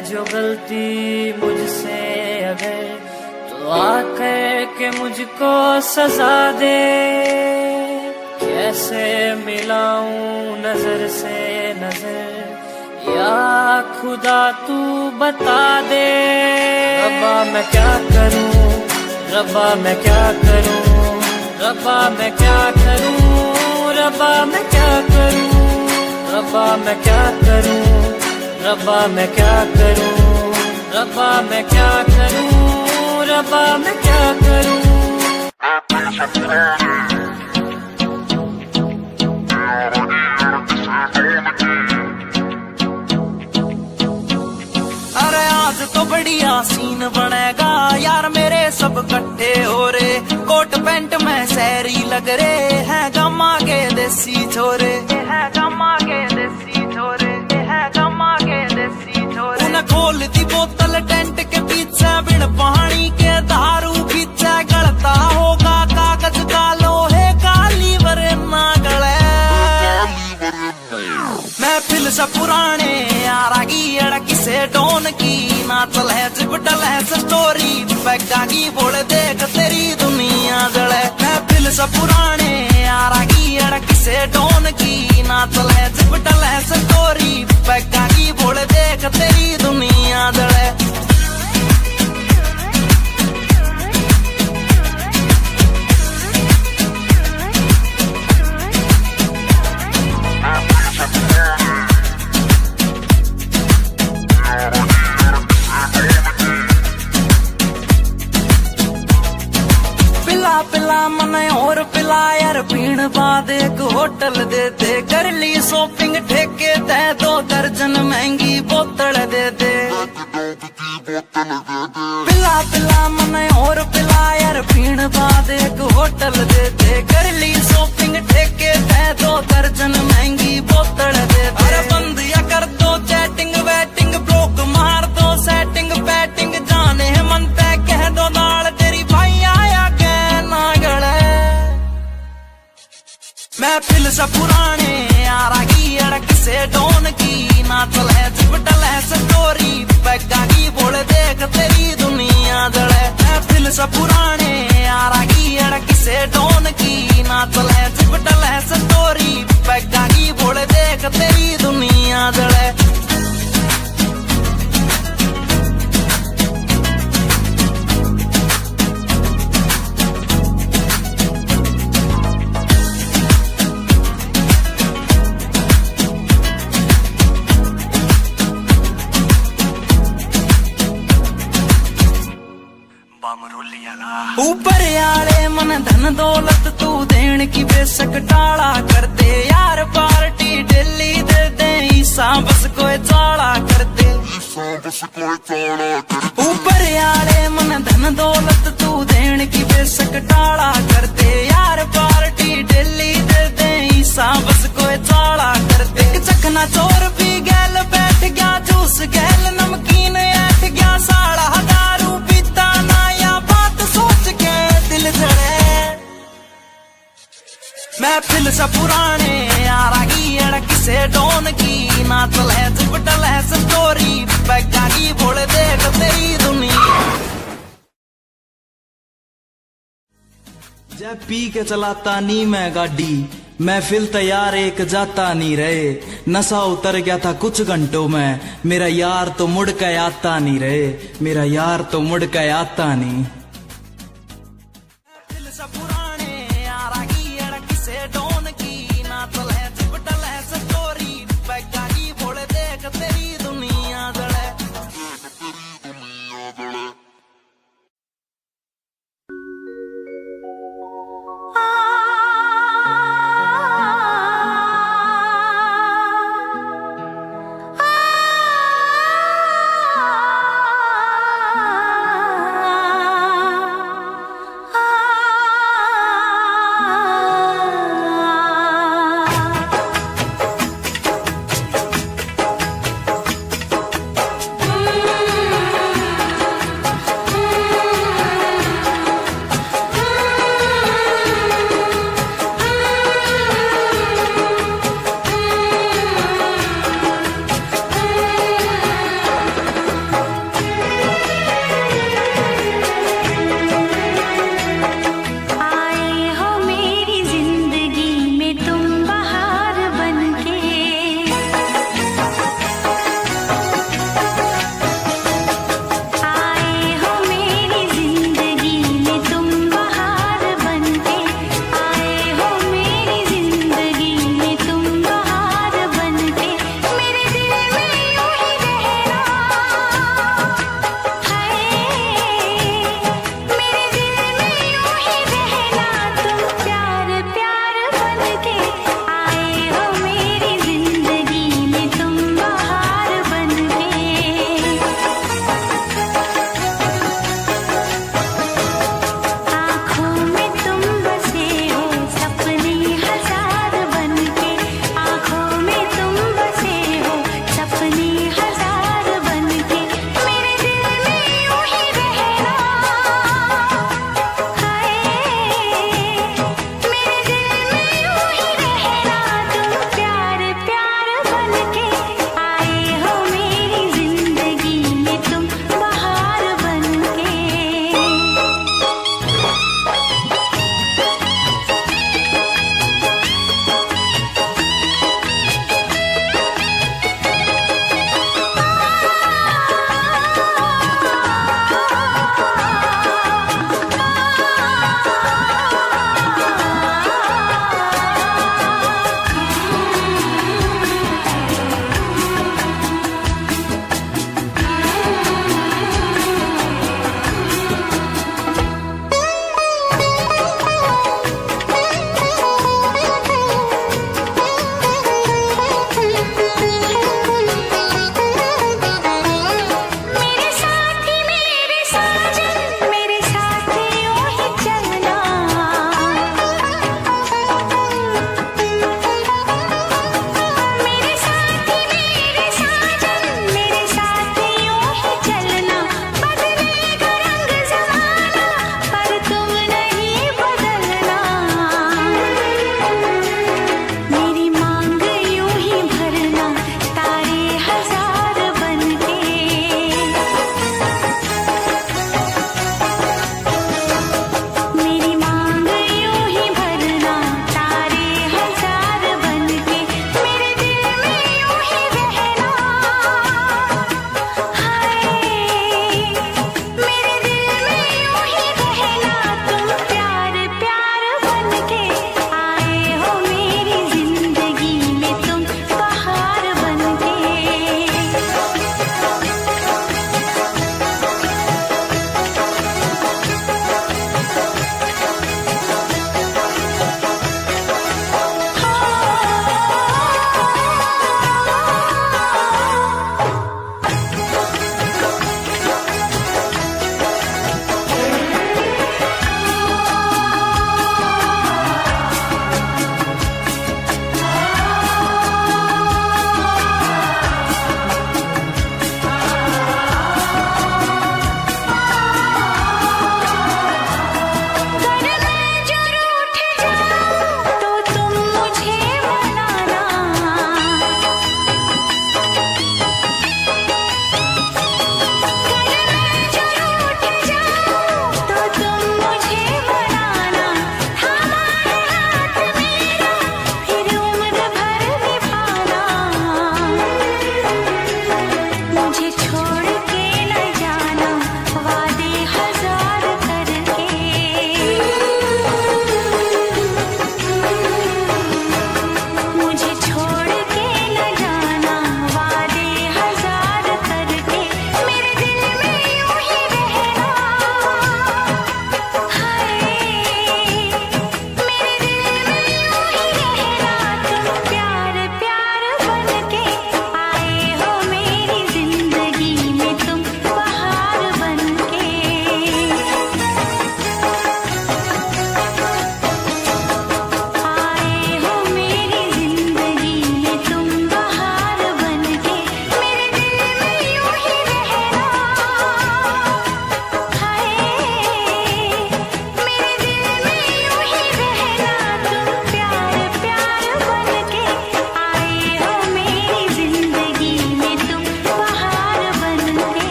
C: जो गलती मुझसे अगर तो आकर के मुझको सजा दे, कैसे मिलाऊं नजर से नजर, या खुदा तू बता दे। रब्बा मैं क्या करूं, रब्बा मैं क्या करूं, रब्बा मैं क्या करूं, रब्बा मैं क्या करूं, रब्बा मैं क्या करूं, रब्बा मैं क्या करूं, रब्बा मैं क्या करूं, रब्बा मैं क्या करूं।
H: बढ़िया सीन बनेगा यार मेरे सब इकट्ठे हो रे। कोट पैंट में शहरी लग रे है गमा के देसी छोरे, है गमा के देसी छोरे, है गमा के देसी छोरे। उन्हें खोल दी बोतल टेंट के पीछे बिन पानी के दारू पीछे गलता होगा कागज का लोहे का लीवर ना गले। महफिल से पुराने यारा की अड़की से डोन की ना चले जिप डले स्टोरी पैगा की बोल देख तेरी दुनिया जले। महफिल से पुराने यारा की अड़की से डोन की ना चले जिप डले स्टोरी पैगा की बोल देख तेरी दुनिया जले। पिला मने और पिला यार पीण बाद एक होटल दे दे। कर ली शॉपिंग ठेके दे 2 दर्जन महंगी बोतल दे दे। पिला मने और पिला यार पीण बाद एक होटल दे दे। कर ली शॉपिंग ठेके दे 2 दर्जन महंगी बोतल दे दे। अरे बंद या कर दो चैटिंग वेटिंग ब्लॉक मार दो सेटिंग बैटिंग जाने मन पे कह दो नाल तेरी भाई आया महफिल से पुराने यारा की अड़क से डोन की ना चले जिप डले स्टोरी पैगा की बोल देख तेरी दुनिया जले। महफिल से पुराने यारा की अड़क से डोन की ना चले जिप डले स्टोरी पैगा की बोल देख तेरी दुनिया जले। ऊपर आले मन धन दौलत तू देन की बेशक टाला कर दे यार पार्टी डेली दे दे ईसा बस कोई चाला कर दे। ऊपर आले मन धन दौलत तू देन की बेशक टाला कर दे यार पार्टी डेली दे दे ईसा बस कोई चाला कर दे। एक चखना चोर पी गैल बैठ गया जूस गैल नमकीन ऐठ गया साड़ा दारू पीता ना या बात सोच के दिल धड़े। महफिल से पुराने यारा की अड़क से डोन की ना चले जिप डले स्टोरी पैगा की बोल देख तेरी दुनिया।
I: जब पी के चलाता नी मैं गाड़ी महफिल तैयार एक जाता नहीं रहे। नशा उतर गया था कुछ घंटों में मेरा यार तो मुड़ के आता नहीं रहे, मेरा यार तो मुड़ के आता नहीं।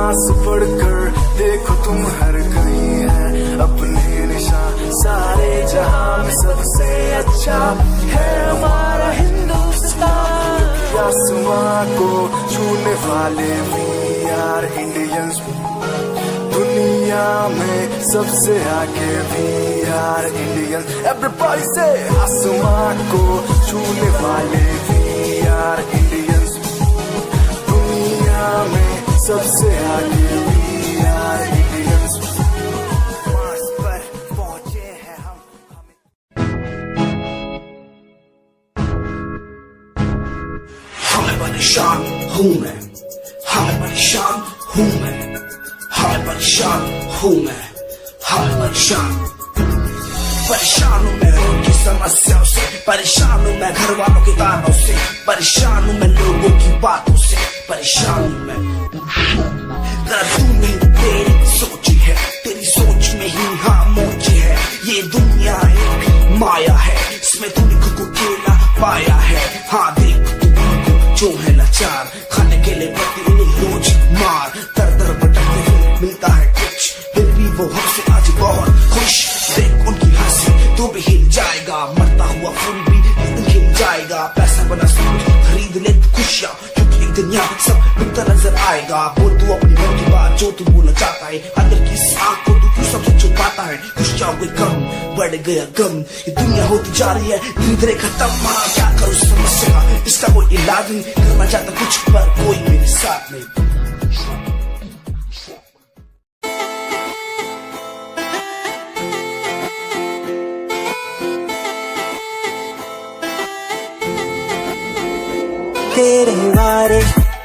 J: सांस पढ़कर देखो तुम हर कहीं है अपने निशान, सारे जहां में सबसे अच्छा है हमारा हिंदुस्तान। आसमां को छूने वाले भी यार इंडियंस, दुनिया में सबसे आगे भी यार इंडियंस। एवरीबॉडी से आसमां को छूने वाले भी यार इंडियंस, दुनिया में सबसे आगे भी यार इंडियंस। मार्स पर पहुंचे हैं हम।
K: हमें परेशान हूँ मैं, हमें परेशान हूँ मैं, हमें परेशान हूँ मैं, हमें परेशान हूँ मैं रोड की समस्याओं से, परेशान हूँ मैं घर वालों के तानों से, परेशान हूँ मैं लोगों की बातों से, परेशान हूँ मैं। जरा तू नहीं तेरी सोच है, तेरी सोच में ही हाँ मोची है। ये दुनिया एक माया है, इसमें तूने खुद को अकेला पाया है। हाँ देख तू जो है लाचार, खाने के लिए पड़ती उन्हें रोज मार। दर दर भटकते हुए मिलता है कुछ, फिर भी वो हमसे आज बहुत खुश। देख उनकी हंसी तो भी हिल जाएगा, मरता हुआ फूल भी हिल जाएगा। पैसा बना सब खरीद ले खुशियाँ, क्योंकि एक दिन यहाँ सब मिलता नजर आएगा। बोल तू अपनी मन की बात जो तू बोलना चाहता है, अंदर की इस आँख को तू क्यों सबसे छुपाता है। खुशियाँ हुई कम, बढ़ गया गम, ये दुनिया होती जा रही है धीरे धीरे खत्म। हाँ क्या करूँ समस्या का, इसका कोई इलाज नहीं, करना चाहता कुछ पर कोई मेरे साथ नहीं।
L: तेरे वारे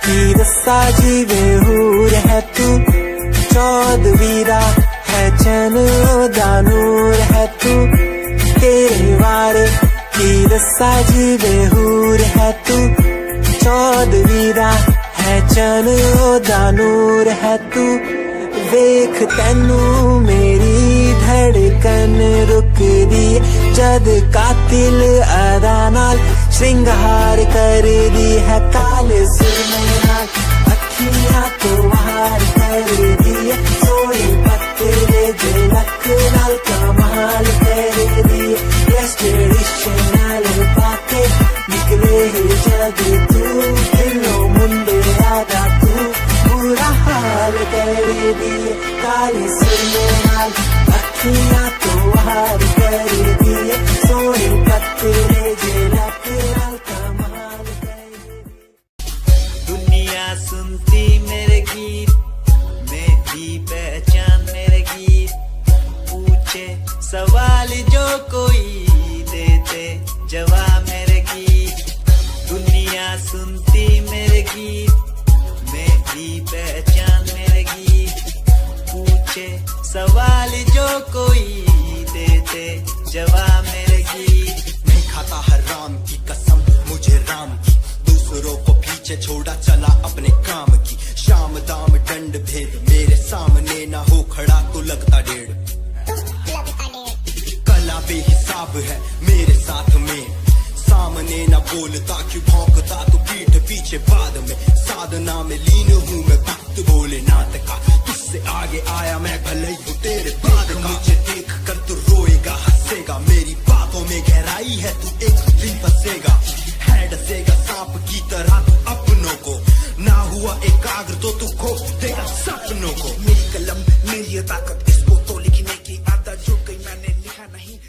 L: की दस्ता जीवे हूर है तू, चौदवीरा है चैन दानूर है तू। तेरे वारे की दस्ता जीवे हूर है तू, चौदवीरा है चैन दानूर है तू। वेख तैनू मेरी धड़कन रुक दी, जद कातिल अदा नाल श्रृंगार कर दी है। काले सुरमे नाल अखियां तो वार कर दी है, सोए पत्ते दे लक नाल कमाल कर दी। यस ट्रेडिशनल पाके निकले जग तू, दिलों मुंडे आदा तू बुरा हाल कर दी। काले सुरमे नाल अखियां तो वार कर दी है, सोए पत्ते दे लक नाल कमाल कर दी।
M: दुनिया सुनती मेरे गीत, मेरी पहचान मेरे गीत, पूछे सवाल जो कोई देते जवाब मेरे गीत। दुनिया सुनती मेरे गीत, मेरी पहचान मेरे गीत, पूछे सवाल जो कोई देते जवाब मेरे गीत।
N: नहीं खाता हराम की कसम मुझे राम की, दूसरों को पीछे छोड़ा चला अपने काम की। शाम दाम दंड भेद मेरे सामने ना हो खड़ा तो लगता डेढ़। कला बेहिसाब है मेरे साथ में, सामने ना बोलता क्यों भौंकता तो पीठ पीछे बाद में। साधना में लीन हूँ मैं भक्त भोलेनाथ का, तुझसे आगे आया मैं भले ही हूँ तेरे बाद का। मुझे देख कर तू रोएगा हंसेगा, मेरी बातों में गहराई है तू एक दिन फंसेगा। है डसेगा सांप की तरह तू अपनों को, ना हुआ एकाग्र तो तू खो देगा सपनों को। मेरी कलम मेरी ताकत, इसको तो लिखने की आदत जो कहीं मैंने लिखा नहीं।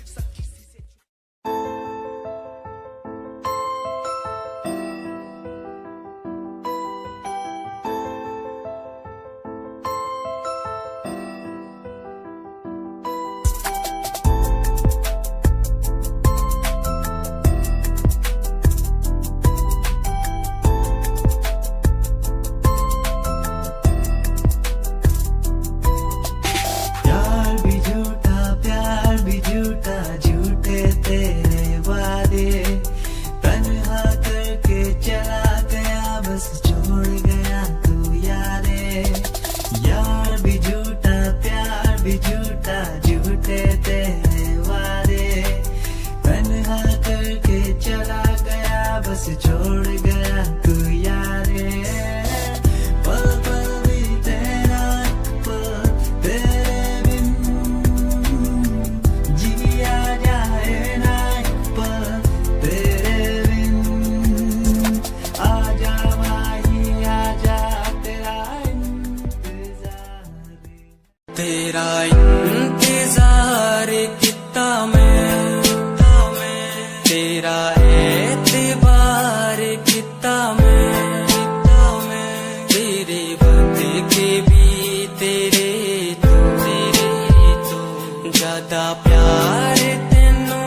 C: प्यार तेनू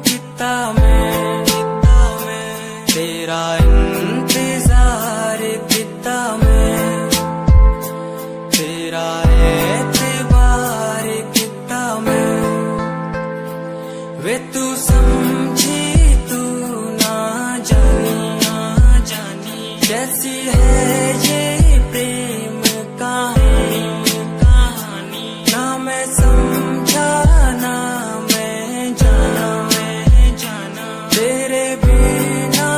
C: किता मैं, तेरा इंतजार किता मैं, तेरा एतबार किता मैं। वे तू समझी तू ना जानी कैसी है ये प्रेम कहानी, ना मैं समझा ना मैं जाना, तेरे बिना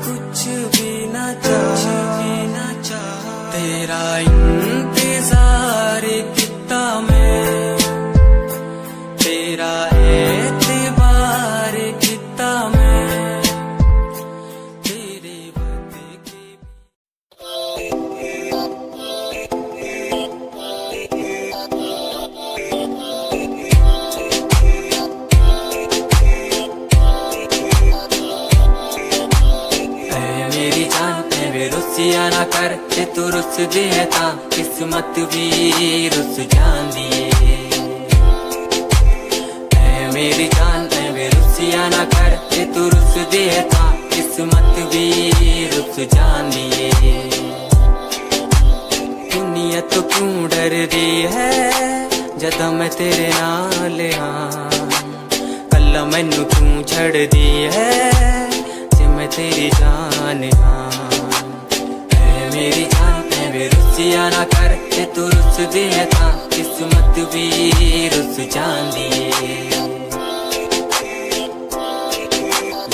C: कुछ भी ना चाह, तेरा इंतजार किता मैं, तेरा एतबार किता मैं, तेरे बदले मेरी जान ते वे रुसिया ना कर, जे तू रुस दी है तां किस्मत भी रुस जांदी है। मेरी जान ते वे रुसिया ना कर, जे तू रुस दी है तां किस्मत भी रुस जांदी है। दुनिया तो क्यों डर रही है जदा मैं तेरे नाल हां, कल्ला मैनू क्यों छड़ दी है मैं तेरी जान हाँ। ऐ मेरी जान ते वे रुसिया ना कर, जे तू रुस दी है तां किस्मत भी रुस जांदी है।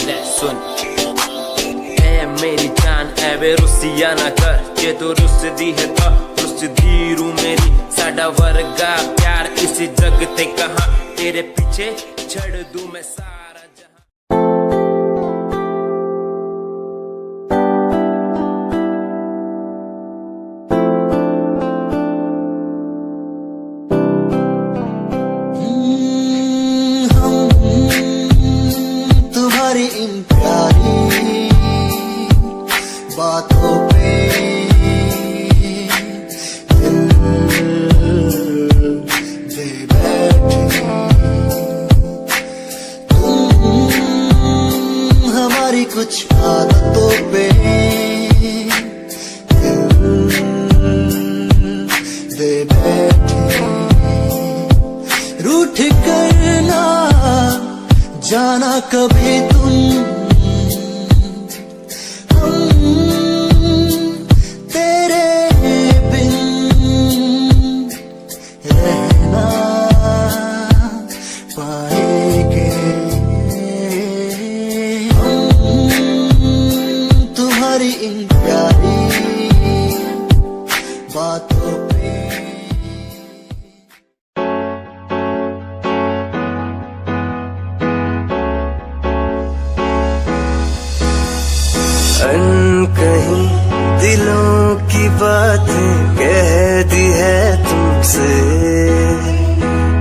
O: ले सुन ऐ मेरी जान ऐ वे रुसिया ना कर, जे तू रुस दी है तां रुस दी रू मेरी। साडा वर्गा प्यार इस जग ते कहां, तेरे पीछे छड़ दूं मैं सारा
P: इन प्यारी बातों पे दिल दे बैठे तुम, हमारी कुछ आदतों पे दिल दे बैठे। रूठ करना जाना कभी तुम, तेरे बिन रहना पाएंगे। तुम्हारी इन प्यारी बातों पे
L: कहीं दिलों की बातें कह दी है तुमसे,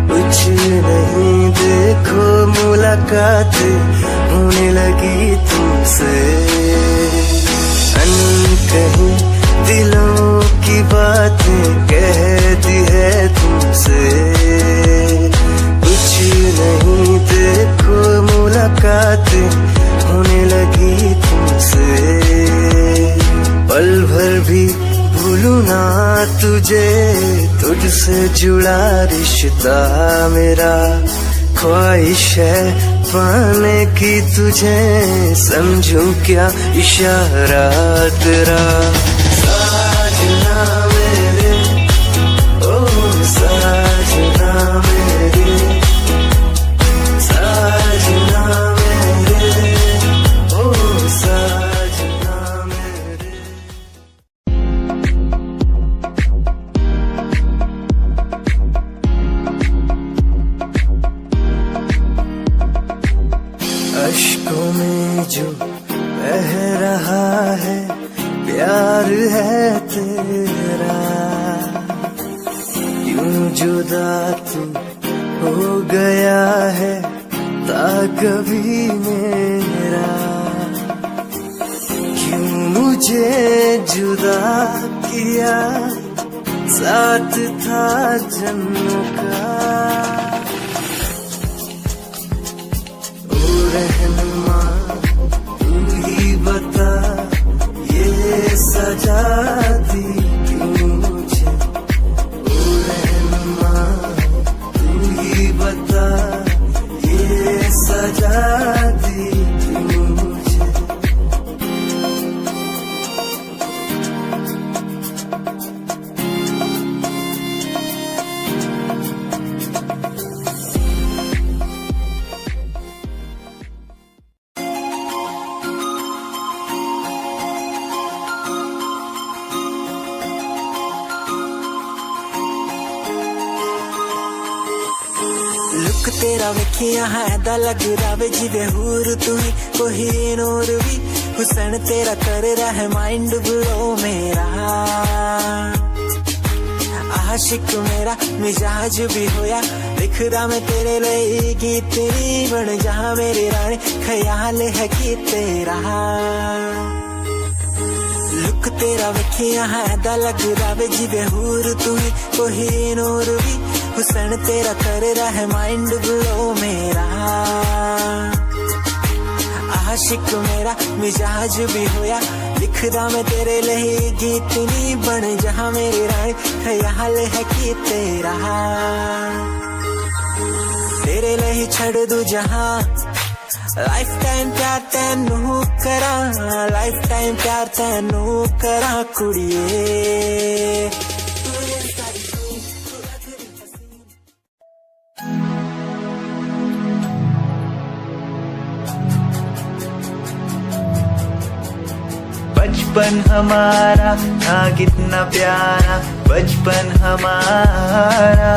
L: कुछ नहीं देखो मुलाकात होने लगी तुमसे। कहीं दिलों की बातें कह दी है तुमसे, कुछ नहीं देखो मुलाकात होने लगी तुमसे। पल भर भी भूलूं ना तुझे, तुझसे जुड़ा रिश्ता मेरा। ख्वाहिश है पाने की तुझे, समझूं क्या इशारा तेरा। साजना मेरे ओ साजना मेरे, साजना मेरे ओ साजना मेरे। अश्कों में जो बह रहा है प्यार है तेरा, क्यों जुदा तू हो गया है ता कभी मेरा। क्यों मुझे जुदा किया साथ था जन्मों का। रहनुमा तू ही बता ये सजा दी क्यों मुझे, ओ रहनुमा तू ही बता ये सजा दी क्यों मुझे।
Q: लुक तेरा वेखिया है दा लग रहा जिवे हूर तू ही कोई नूर भी, हुसन तेरा कर रहा है माइंड ब्लो मेरा, आशिक मेरा मिजाज भी होया लिखदा मैं तेरे लिए गीत तेरी बन जा मेरी रानी, ख्याल है कि तेरा लुक तेरा वेखिया है दा लग रहा जिवे हूर तू ही कोई नूर भी, हुसन तेरा कर रहा है माइंड ब्लो मेरा, आशिक मेरा मिजाज भी होया लिखदा मैं तेरे लिए गीत नी बन जा मेरी रानी, ख्याल है कि तेरा तेरे लिए छड़ दू जहां, लाइफ टाइम प्यार तैनू करा, लाइफ टाइम प्यार तैनू करा कुड़िए।
M: बचपन हमारा था कितना प्यारा, बचपन हमारा,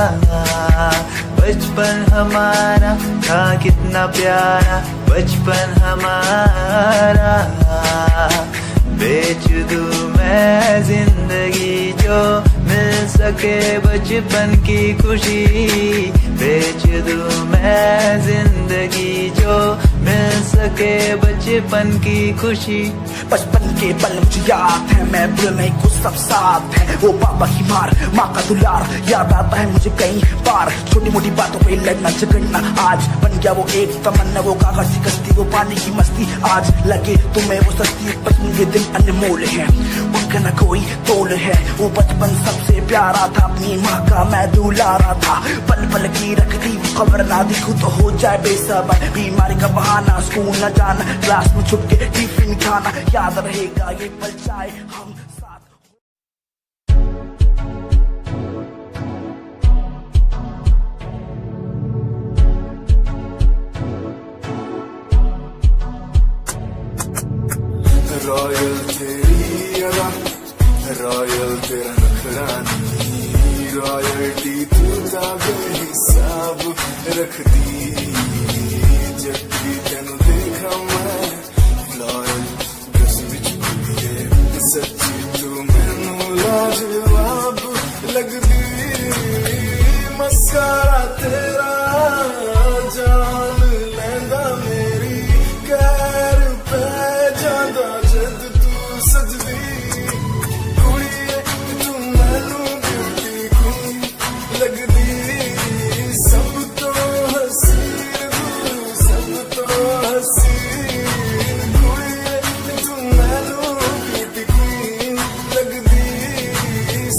M: बचपन हमारा था कितना प्यारा, बचपन हमारा। बेच दूं मैं जिंदगी जो मिल सके बचपन की खुशी, बेच दूं मैं जिंदगी जो मिल सके बचपन की खुशी।
K: बचपन के पल मुझे याद है, मैं भूल नहीं कुछ सब साथ है, वो पापा की मार माँ का दुलार याद आता है मुझे कई बार, छोटी मोटी बातों पे लड़ना झगड़ना आज बन गया वो एक तमन्ना, वो कागज की कश्ती वो पानी की मस्ती, आज लगे तुम्हें वो सस्ती, बचपन के दिन अनमोल है उनका न कोई तोल है, वो बचपन सबसे प्यारा था, अपनी माँ का मैं दुलारा था, पल पल की रखती खबर ना दिखूं तो हो जाए बेसबर, बीमारी का बहाना स्कूल न जाना, क्लास में छुप के टिफिन खाना, याद रहेगा ये पल चाहे हम साथ।
J: रॉयल तेरी अदा, रॉयल तेरा नखरानी, रॉयल्टी तू जागे हिसाब रख दी, जब भी तेनू देखा मैं लॉयल दस विच कुड़िए, सच्ची तू मैनू लाजवाब लगदी, मस्कारा तेरा जान लैंदा मेरी, कैर पै जांदा जद तू सजदी, कुड़िए तू मैनू ब्यूटी क्वीन लगदी, सब तो हसीन तू सब तो हसीन, कुड़िए तू मैनू ब्यूटी क्वीन लगदी,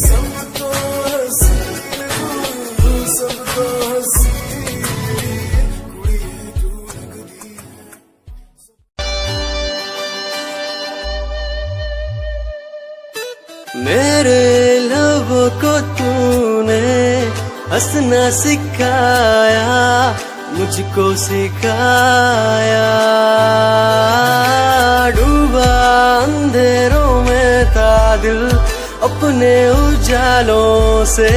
J: सब तो हसीन तू सब तो हसीन, कुड़िए तू लगदी।
L: मेरे लबों को तूने हंसना सिखाया, मुझको सिखाया, डूबा अंधेरों में था दिल, अपने उजालों से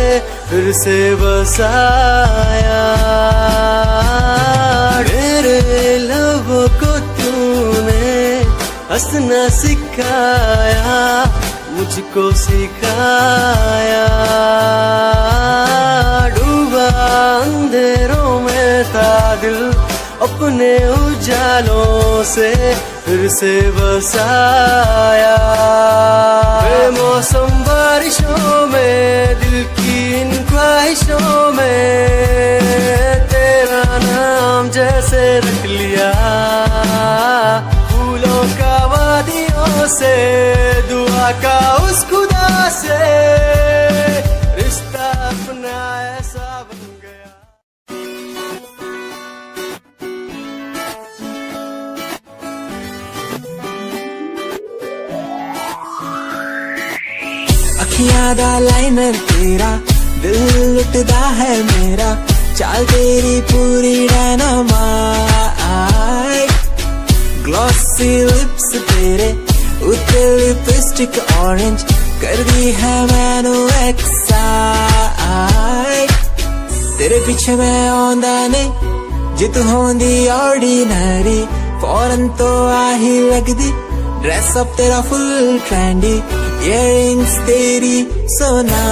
L: फिर से बसाया, मेरे लबों को तूने हंसना सिखाया, मुझको सिखाया, डूबा अंधेरों में था दिल, अपने उजालों से फिर से बसाया, बेमौसम बारिशों में दिल की इन ख्वाहिशों में तेरा नाम जैसे रख लिया, से दुआ का उस खुदा से रिश्ता अपना ऐसा बन गया।
Q: अखियां दा लाइनर तेरा दिल लुटदा है मेरा चाल तेरी पूरी डायनामाइट ग्लॉसी लिप्स तेरे उत्ते लिपस्टिक ऑरेंज कर दी है मैनू एक्साइट तेरे पीछे मैं आंदा नहीं जे तू होंदी ऑर्डिनरी फौरन तो आही लगदी ड्रेस अप तेरा फुल ट्रेंडी इयररिंग्स तेरी सोना